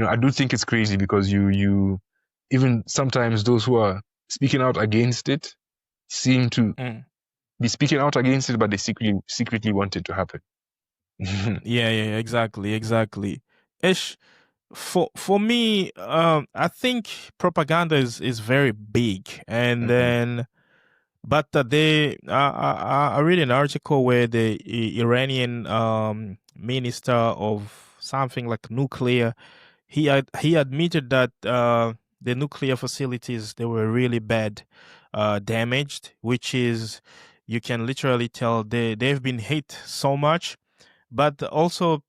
I do think it's crazy because you even sometimes those who are speaking out against it seem to Mm. be speaking out against it, but they secretly want it to happen. Yeah, yeah, exactly, exactly. Ish, for me, I think propaganda is very big, and Mhm. then but I read an article where the Iranian minister of something like nuclear, he admitted that the nuclear facilities, they were really bad, damaged, which is, you can literally tell they've been hit so much. But also,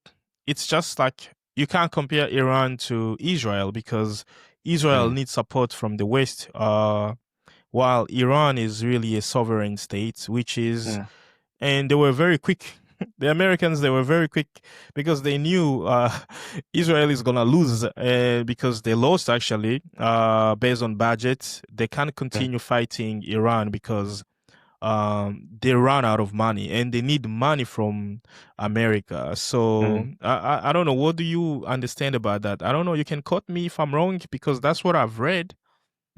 it's just like you can't compare Iran to Israel because Israel Mm. needs support from the West, while Iran is really a sovereign state, which is, Mm. and they were very quick. The Americans, they were very quick because they knew Israel is gonna lose, because they lost actually, based on budget. They can't Mm. continue fighting Iran because they run out of money and they need money from America. So Mm. I don't know. What do you understand about that? I don't know. You can cut me if I'm wrong because that's what I've read.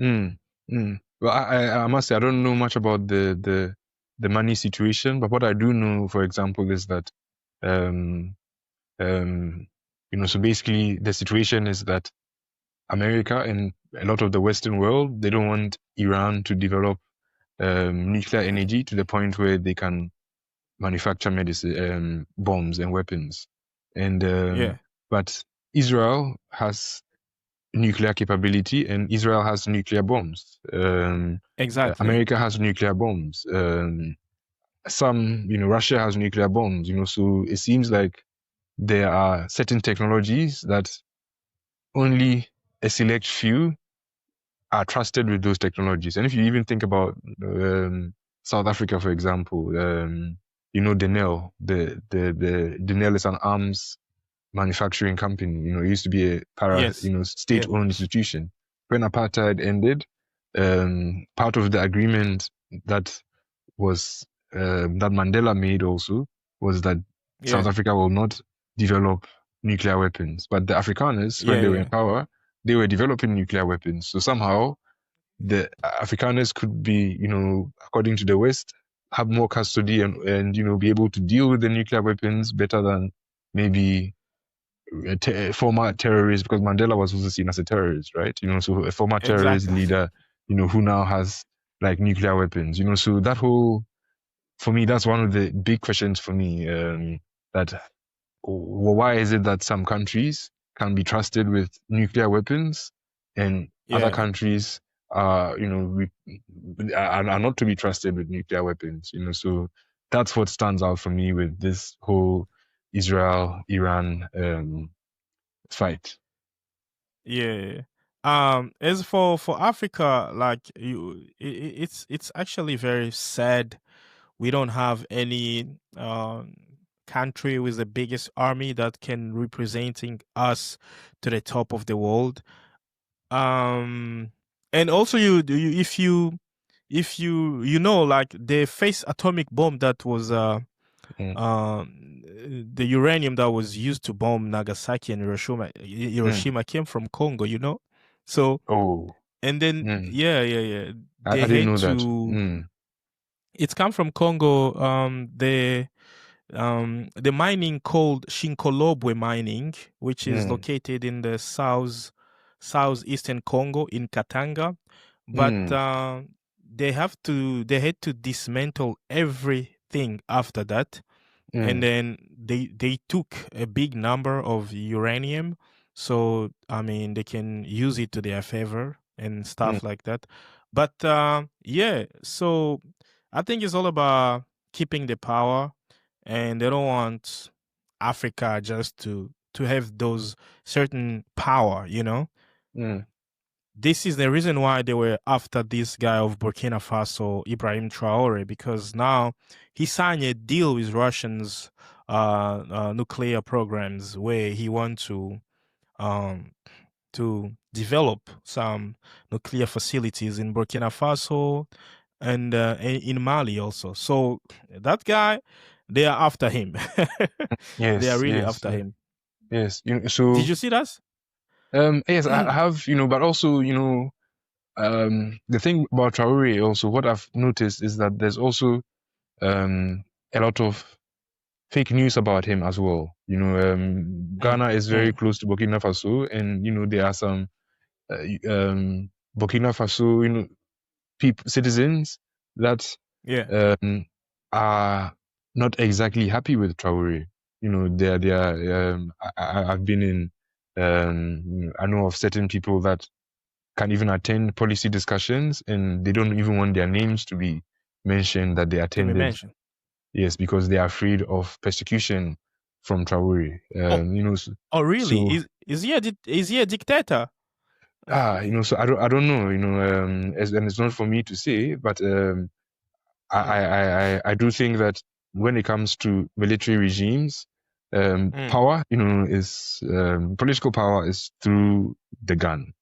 Mm. Mm. Well, I must say I don't know much about the money situation, but what I do know, for example, is that um so basically the situation is that America and a lot of the Western world, they don't want Iran to develop nuclear energy to the point where they can manufacture medicine, bombs and weapons. And Yeah, but Israel has nuclear capability, and Israel has nuclear bombs. exactly. America has nuclear bombs. Russia has nuclear bombs. So it seems like there are certain technologies that only a select few are trusted with those technologies. And if you even think about South Africa, for example, Denel, the Denel is an arms manufacturing company. It used to be a Yes. Yeah. state-owned institution. When apartheid ended, part of the agreement that was that Mandela made also was that South Yeah. Africa will not develop nuclear weapons. But the Afrikaners, when Yeah. they were in Yeah. power, they were developing nuclear weapons. So somehow the Afrikaners could be, according to the West, have more custody and be able to deal with the nuclear weapons better than maybe former terrorists, because Mandela was also seen as a terrorist, right? So a former terrorist Exactly. leader, who now has like nuclear weapons, so that whole, for me, that's one of the big questions for me. That why is it that some countries can be trusted with nuclear weapons and other Yeah. countries are, are not to be trusted with nuclear weapons? So that's what stands out for me with this whole Israel-Iran fight. Yeah. As for Africa, like it's actually very sad. We don't have any country with the biggest army that can representing us to the top of the world. Um, and also if you like the face atomic bomb that was Mm. the uranium that was used to bomb Nagasaki and Mm. Hiroshima came from Congo. So, Oh. and then Mm. yeah, I they didn't had know that. to. Mm. It's come from Congo. The mining called Shinkolobwe mining, which is Mm. located in the southeastern Congo in Katanga, but Mm. they had to dismantle everything after that, and Mm. then they took a big number of uranium, so I mean they can use it to their favor and Mm. stuff like that. But yeah, so I think it's all about keeping the power, and they don't want Africa just to have those certain power. Mm. This is the reason why they were after this guy of Burkina Faso, Ibrahim Traore, because now he signed a deal with Russians nuclear programs where he wants um, to develop some nuclear facilities in Burkina Faso and in Mali also. So that guy, they are after him. They are Yes, really yes, after him. yes. Did So you see that? Yes, I have, but also, the thing about Traore also, what I've noticed is that there's also a lot of fake news about him as well. Ghana is very close to Burkina Faso, and there are some Burkina Faso, citizens that Yeah. um, are not exactly happy with Traore. They are. I've been in. I know of certain people that can't even attend policy discussions, and they don't even want their names to be mentioned that they To be attended. mentioned. Yes, because they are afraid of persecution from Traore. Oh, oh, really? So Is he a dictator? so I don't know, and it's not for me to say, but I, Mm, I, I do think that when it comes to military regimes, mm, power, is political power is through the gun.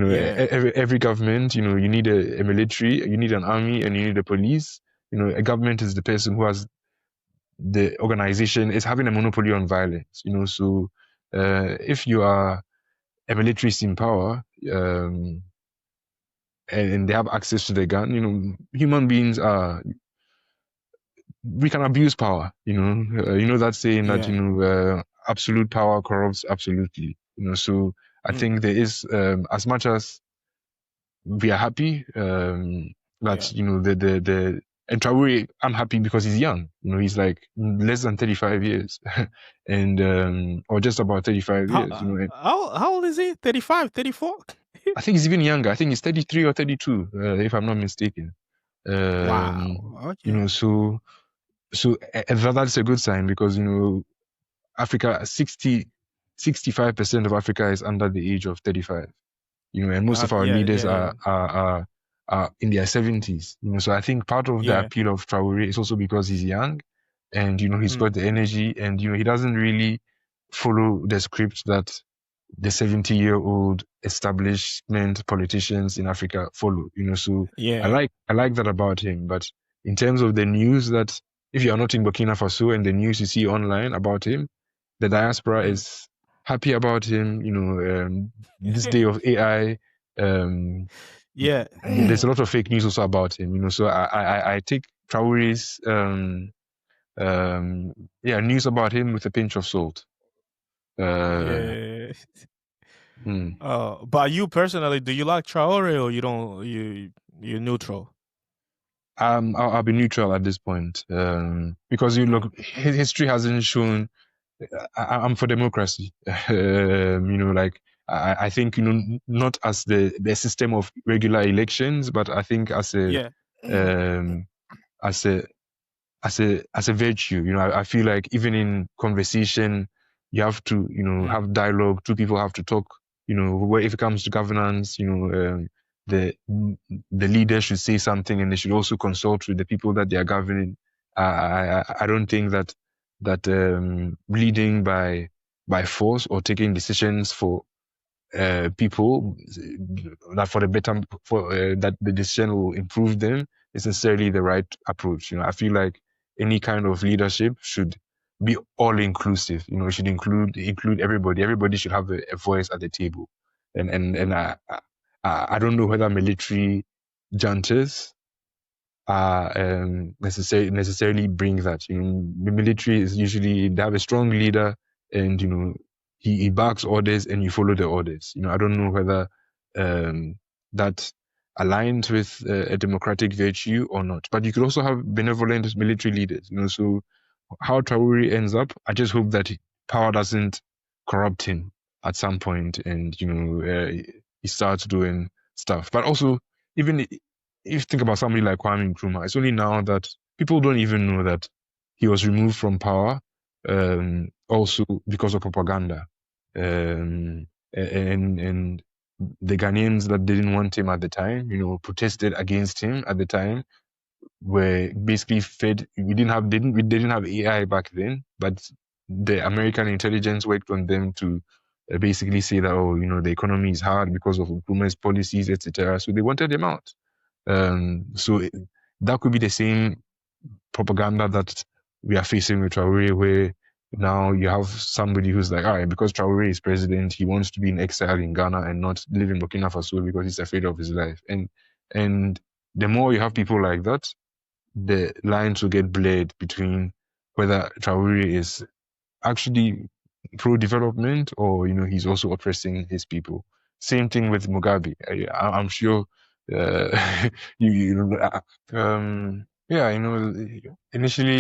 yeah, Every government, you need a military, you need an army, and you need a police. A government is the person who has the organization is having a monopoly on violence. So if you are a military in power, and they have access to the gun, human beings are we can abuse power. That saying that yeah. absolute power corrupts absolutely. So I Mm, think there is as much as we are happy that yeah. the and Traore, I'm happy because he's young. He's like less than 35 years, and or just about 35 How, years. how old is he? 35, 34? I think he's even younger. I think he's 33 or 32, if I'm not mistaken. Wow. Okay. That's a good sign because Africa 65% of Africa is under the age of 35. And most of our Yeah, leaders yeah, are yeah. are are, are in their 70s. So I think part of the Yeah. appeal of Traore is also because he's young, and he's Mm, got the energy, and he doesn't really follow the script that the 70-year-old establishment politicians in Africa follow. So I yeah. like that about him. But in terms of the news that if you are not in Burkina Faso and the news you see online about him, the diaspora Mm. is happy about him. This day of AI, um, Yeah. there's a lot of fake news also about him. So I take Traore's news about him with a pinch of salt. Uh, Yeah. hmm. But you personally, do you like Traore or you don't? You're neutral. I'll be neutral at this point, because you Mm. look, history hasn't shown. I'm for democracy. Like I think not as the system of regular elections, but I think Yeah. um, as a as a virtue. I feel like even in conversation, you have to Mm. have dialogue. Two people have to talk. Where if it comes to governance, the the leader should say something, and they should also consult with the people that they are governing. I don't think that leading by force or taking decisions for people that for the better for that the decision will improve them is necessarily the right approach. I feel like any kind of leadership should be all inclusive. It should include everybody. Everybody should have a voice at the table. And I don't know whether military juntas necessarily bring that. The military is usually they have a strong leader, and he backs orders and you follow the orders. I don't know whether that aligns with a democratic virtue or not. But you could also have benevolent military leaders. So how Traore ends up, I just hope that power doesn't corrupt him at some point, and he starts doing stuff. But also, even if you think about somebody like Kwame Nkrumah, it's only now that people don't even know that he was removed from power, also because of propaganda, and the Ghanaians that didn't want him at the time, protested against him at the time, were basically fed. We didn't have AI back then, but the American intelligence worked on them to basically say that, oh, the economy is hard because of Nkrumah's policies, etc. So they wanted him out. That could be the same propaganda that we are facing with Traore, where now you have somebody who's like, all right, because Traore is president, he wants to be in exile in Ghana and not live in Burkina Faso because he's afraid of his life. And the more you have people like that, the lines will get blurred between whether Traore is actually pro-development or he's also oppressing his people. Same thing with Mugabe. I'm sure yeah, initially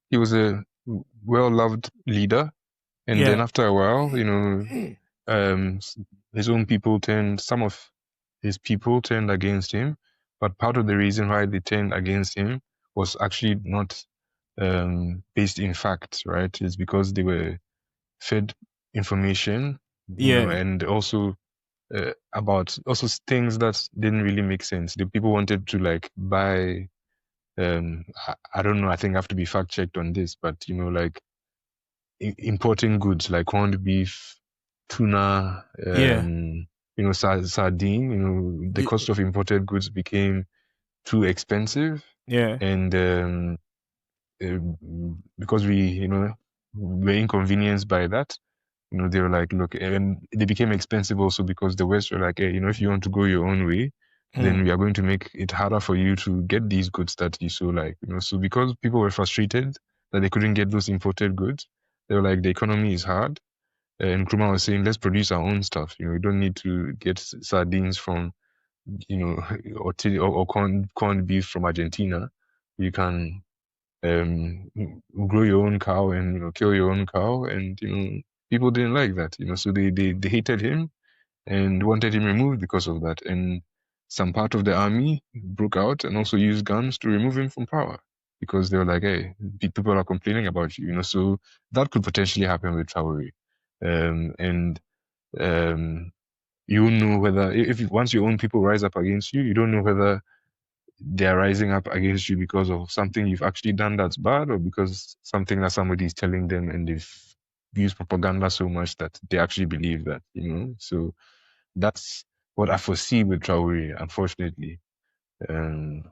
he was a well-loved leader, and then Yeah. after a while, um, his own people turned, some of his people turned against him. But part of the reason why they turned against him was actually not based in fact, right? It's because they were fed information, Yeah. and also about also things that didn't really make sense. The people wanted to like buy. I don't know. I think I have to be fact checked on this, but like importing goods like corned beef, tuna, Yeah. sardine. The cost of imported goods became too expensive, Yeah. and because we were inconvenienced by that, they were like, look, and they became expensive also because the West were like, hey, if you want to go your own way, then we are going to make it harder for you to get these goods that you so like, so because people were frustrated that they couldn't get those imported goods, they were like, the economy is hard. And Nkrumah was saying, let's produce our own stuff. We don't need to get sardines from, or corned beef from Argentina. You can grow your own cow and kill your own cow, and people didn't like that, so they hated him and wanted him removed because of that. And some part of the army broke out and also used guns to remove him from power because they were like, hey, people are complaining about you, so that could potentially happen with Traore. And you know whether if once your own people rise up against you, you don't know whether they're rising up against you because of something you've actually done that's bad, or because something that somebody is telling them and they've used propaganda so much that they actually believe that, So that's what I foresee with Traore, unfortunately. Um,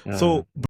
yeah. So